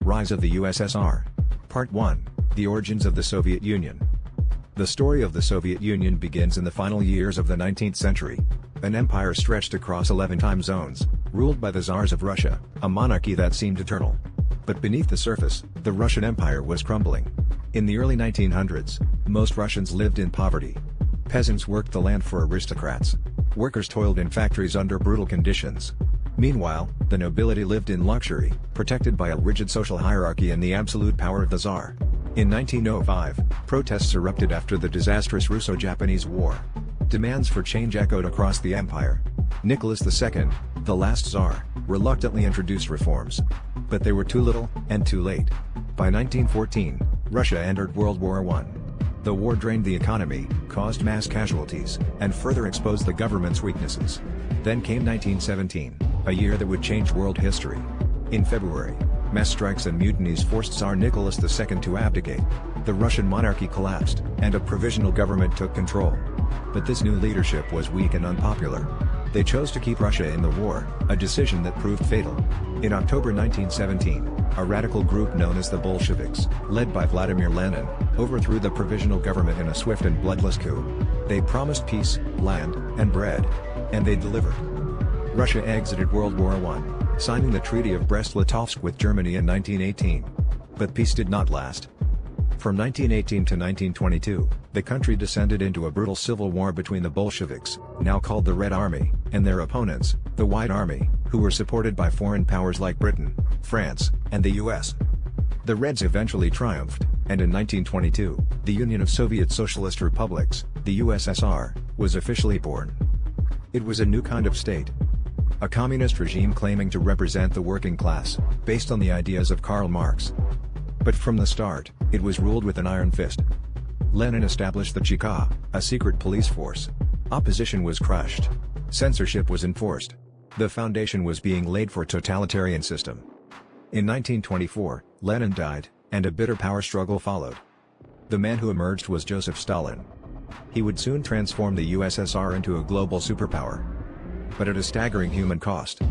rise of the USSR. Part 1. The origins of the Soviet Union. The story of the Soviet Union begins in the final years of the 19th century. An empire stretched across 11 time zones, ruled by the Tsars of Russia, a monarchy that seemed eternal. But beneath the surface, the Russian Empire was crumbling. In the early 1900s, most Russians lived in poverty. Peasants worked the land for aristocrats. Workers toiled in factories under brutal conditions. Meanwhile, the nobility lived in luxury, protected by a rigid social hierarchy and the absolute power of the Tsar. In 1905, protests erupted after the disastrous Russo-Japanese War. Demands for change echoed across the empire. Nicholas II, the last Tsar, reluctantly introduced reforms. But they were too little, and too late. By 1914, Russia entered World War I. The war drained the economy, caused mass casualties, and further exposed the government's weaknesses. Then came 1917, a year that would change world history. In February, mass strikes and mutinies forced Tsar Nicholas II to abdicate. The Russian monarchy collapsed, and a provisional government took control. But this new leadership was weak and unpopular. They chose to keep Russia in the war, a decision that proved fatal. In October 1917, a radical group known as the Bolsheviks, led by Vladimir Lenin, overthrew the provisional government in a swift and bloodless coup. They promised peace, land, and bread. And they delivered. Russia exited World War I, signing the Treaty of Brest-Litovsk with Germany in 1918. But peace did not last. From 1918 to 1922, the country descended into a brutal civil war between the Bolsheviks, now called the Red Army, and their opponents, the White Army, who were supported by foreign powers like Britain, France, and the US. The Reds eventually triumphed, and in 1922, the Union of Soviet Socialist Republics, the USSR, was officially born. It was a new kind of state. A communist regime claiming to represent the working class, based on the ideas of Karl Marx. But from the start, it was ruled with an iron fist. Lenin established the Cheka, a secret police force. Opposition was crushed. Censorship was enforced. The foundation was being laid for a totalitarian system. In 1924, Lenin died, and a bitter power struggle followed. The man who emerged was Joseph Stalin. He would soon transform the USSR into a global superpower. But at a staggering human cost.